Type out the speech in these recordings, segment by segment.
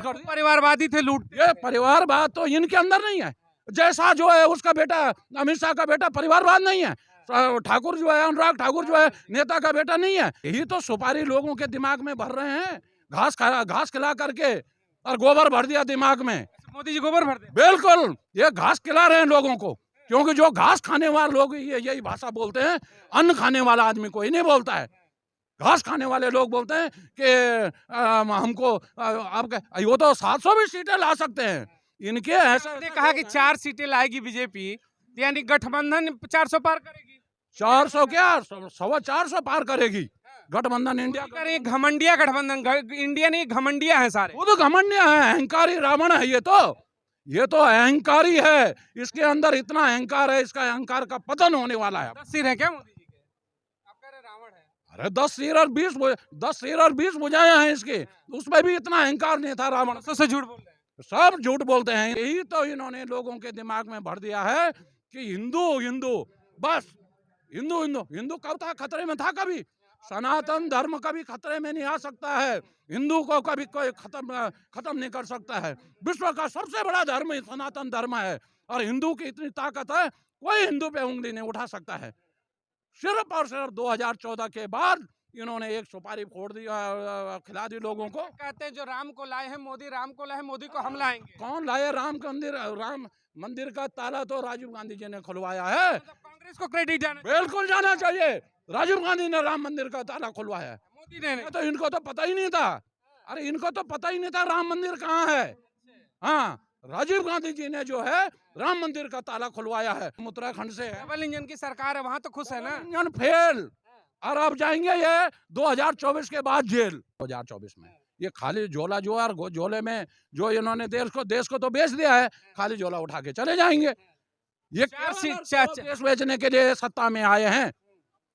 परिवारवादी थे, लूट। ये परिवारवाद तो इनके अंदर नहीं है। जैसा जो है उसका बेटा अमित शाह का बेटा परिवारवाद नहीं है। ठाकुर जो है, अनुराग ठाकुर जो है, नेता का बेटा नहीं है। यही तो सुपारी लोगों के दिमाग में भर रहे हैं, घास खिला करके और गोबर भर दिया दिमाग में। मोदी जी गोबर भर दे। बिल्कुल, ये घास खिला रहे हैं लोगों को, क्योंकि जो घास खाने वाले लोग यही भाषा बोलते हैं। अन्न खाने वाला आदमी कोई नहीं बोलता है। घास खाने वाले लोग बोलते हैं कि हमको आप वो तो 700 भी सीटें ला सकते हैं। इनके ऐसा ने कहा कि 4 सीटें लाएगी बीजेपी, यानी गठबंधन 400 पार करेगी। 400 क्या 425 पार करेगी गठबंधन। इंडिया करे घमंडिया गठबंधन, इंडिया नहीं घमंडिया है सारे। वो तो घमंडिया है, अहंकारी रावण है। ये तो अहंकारी है। इसके अंदर इतना अहंकार है, इसका अहंकार का पतन होने वाला है। 10 सिर है क्या मोदी जी के? आप कह रहे रावण है। अरे 10 सिर और 20 भुजाएं हैं इसके, उसमें भी इतना अहंकार नहीं था रावण। से झूठ बोल रहे हैं। सब झूठ बोलते हैं। यही तो इन्होंने लोगों के दिमाग में भर दिया है कि हिंदू हिंदू, बस हिंदू हिंदू। हिंदू कब था खतरे में? था कभी? सनातन धर्म कभी खतरे में नहीं आ सकता है। हिंदू को कभी कोई खत्म नहीं कर सकता है। विश्व का सबसे बड़ा धर्म ही सनातन धर्म है, और हिंदू की इतनी ताकत है, कोई हिंदू पे उंगली नहीं उठा सकता है। सिर्फ और सिर्फ 2014 के बाद इन्होंने एक सुपारी फोड़ दी, खिला दी लोगों को। कहते हैं जो राम को लाए हैं मोदी, राम को लाए हैं मोदी को हम लाएंगे। कौन लाए राम मंदिर? राम मंदिर का ताला तो राजीव गांधी जी ने खुलवाया है। मतलब कांग्रेस को क्रेडिट जाना बिल्कुल जाना चाहिए। राजीव गांधी ने राम मंदिर का ताला खुलवाया है, मोदी ने नहीं। तो इनको तो पता ही नहीं था। अरे इनको तो पता ही नहीं था राम मंदिर कहाँ है। हाँ, राजीव गांधी जी ने जो है राम मंदिर का ताला खुलवाया है। उत्तराखंड से है। डबल इंजन की सरकार है, वहां तो खुश है ना। इंजन फेल, और अब जाएंगे ये 2024 के बाद जेल। 2024 में ये खाली झोला जो है, झोले में जो इन्होंने देश को तो बेच दिया है, खाली झोला उठा के चले जाएंगे। ये देश बेचने के लिए सत्ता में आए हैं।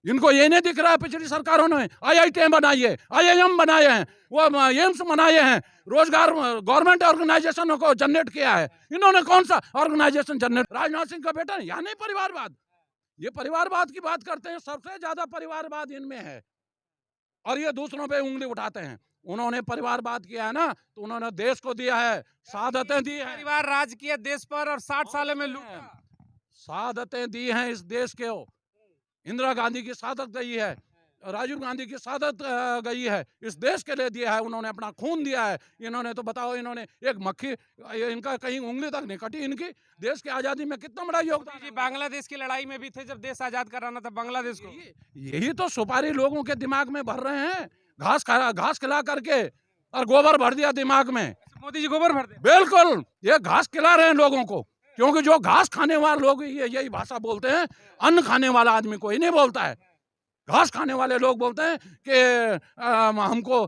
इनको ये नहीं दिख रहा है पिछली सरकारों ने IIT बनाई है, IIM बनाए हैं, वो एम्स बनाए हैं, रोजगार गवर्नमेंट ऑर्गेनाइजेशनों को जनरेट किया है। इन्होंने कौन सा ऑर्गेनाइजेशन जनरेट? राजनाथ सिंह का बेटा है, या नहीं परिवारवाद? ये परिवारवाद की बात करते हैं, सबसे ज्यादा परिवारवाद इनमें है, और ये दूसरों पे उंगली उठाते हैं। उन्होंने परिवारवाद किया है ना, तो उन्होंने देश को दिया है, शहादतें दी हैं। परिवार राज किया देश पर और 60 सालों में लूटा। शहादतें दी हैं इस देश के। इंदिरा गांधी की शहादत गई है, राजीव गांधी की शहादत गई है, इस देश के लिए दिया है। उन्होंने अपना खून दिया है। इन्होंने तो बताओ, इन्होंने एक मक्खी, इनका कहीं उंगली तक नहीं कटी इनकी। देश की आजादी में कितना बड़ा योगदान जी, बांग्लादेश की लड़ाई में भी थे जब देश आजाद कराना था बांग्लादेश को। यही तो सुपारी लोगों के दिमाग में भर रहे हैं, घास खिला करके और गोबर भर दिया दिमाग में। मोदी जी गोबर भर दे। बिल्कुल, ये घास खिला रहे हैं लोगों को, क्योंकि जो घास खाने वाले लोग यही भाषा बोलते हैं। अन्न खाने वाला आदमी कोई नहीं बोलता है। घास खाने वाले लोग बोलते हैं कि हमको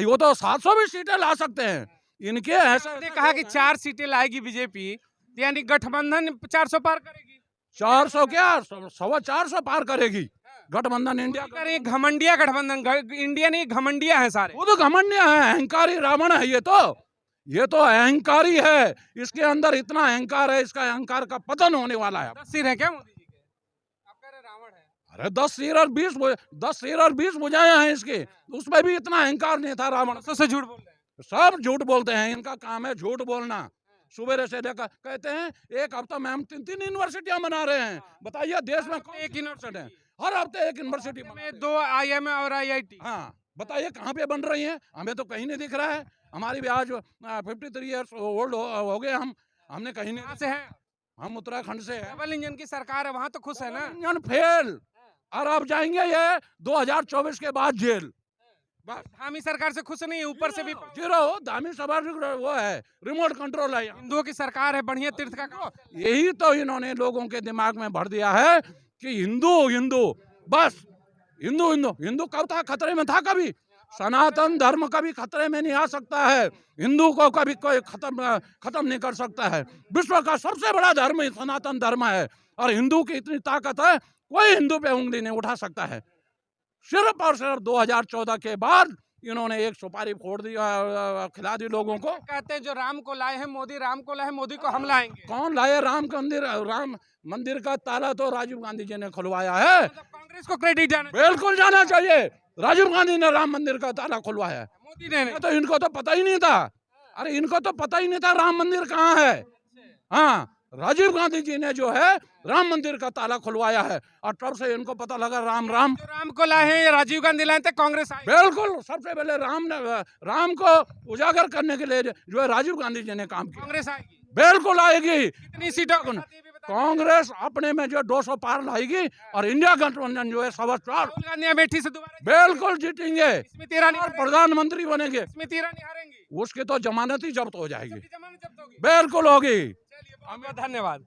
वो तो 700 भी सीटें ला सकते हैं। इनके ऐसा ने कहा कि 4 सीटें लाएगी बीजेपी, यानी गठबंधन 400 पार करेगी। 400 क्या 425 पार करेगी गठबंधन। इंडिया करे घमंडिया गठबंधन, इंडिया नहीं घमंडिया है सारे। वो तो घमंडिया है, अहंकारी रावण है। ये तो अहंकारी है। इसके अंदर इतना अहंकार है, इसका अहंकार का पतन होने वाला है। 10 सिर है क्या मोदी जी के? आप कह रहे रावण है। अरे 10 सिर और 20 भुजाएं हैं इसके, उसमें भी इतना अहंकार नहीं था रावण। से झूठ बोल रहे हैं। सब झूठ बोलते हैं, इनका काम है झूठ बोलना। सुबह से लेकर कहते हैं एक हफ्ता में हम 3 यूनिवर्सिटियां बना रहे हैं। बताइए देश में एक यूनिवर्सिटी है, हर हफ्ते एक यूनिवर्सिटी में 2 IIM और IIT। हाँ, बताइए कहाँ पे बन रही हैं? हमें तो कहीं नहीं दिख रहा है। हमारी भी आज 53 ईयर्स ओल्ड हो गए हम, हमने कहीं नहीं। कहाँ से है? हम उत्तराखंड से हैं। डबल इंजन की सरकार है, वहां तो खुश है ना। इंजन फेल, और अब जाएंगे ये 2024 के बाद जेल। बस धामी सरकार से खुश नहीं है, ऊपर से भी जीरो। धामी सभा वो है, रिमोट कंट्रोल है। हिंदुओं की सरकार है, बढ़िया तीर्थ का काम। यही तो इन्होंने लोगों के दिमाग में भर दिया है कि हिंदू हिंदू, बस हिंदू हिंदू। हिंदू कब था खतरे में? था कभी? सनातन धर्म कभी खतरे में नहीं आ सकता है। हिंदू को कभी कोई खत्म नहीं कर सकता है। विश्व का सबसे बड़ा धर्म ही सनातन धर्म है, और हिंदू की इतनी ताकत है, कोई हिंदू पे उंगली नहीं उठा सकता है। सिर्फ और सिर्फ 2014 के बाद इन्होंने एक सुपारी फोड़ दी, खिला दी लोगों को। कहते हैं जो राम को लाए हैं मोदी, राम को लाए हैं मोदी को हम लाएंगे। कौन लाए राम मंदिर का ताला तो राजीव गांधी जी ने खुलवाया है। मतलब कांग्रेस को क्रेडिट जाना। बिल्कुल जाना चाहिए। राजीव गांधी ने राम मंदिर का ताला खुलवाया है, मोदी ने नहीं। तो इनको तो पता ही नहीं था। अरे इनको तो पता ही नहीं था राम मंदिर कहाँ है। हाँ, राजीव गांधी जी ने जो है राम मंदिर का ताला खुलवाया है और तब से इनको पता लगा राम राम। जो राम को लाए हैं ये राजीव गांधी लाए थे, कांग्रेस आई। बिल्कुल, सबसे पहले राम को उजागर करने के लिए जो है राजीव गांधी जी ने काम किया। कांग्रेस आएगी, बिल्कुल आएगी। कितनी सीटों के साथ ये भी बता दीजिए। कांग्रेस अपने में जो 200 पार लाएगी और इंडिया गठबंधन जो है 4.25 राहुल गांधी अमेठी से दोबारा बिल्कुल जीतेंगे स्मृति ईरानी और प्रधानमंत्री बनेंगे। स्मृति ईरानी हारेंगी, उसकी तो जमानत ही जब्त हो जाएगी। सबकी जमानत जब्त होगी। बिल्कुल होगी। चलिए बहुत बहुत धन्यवाद।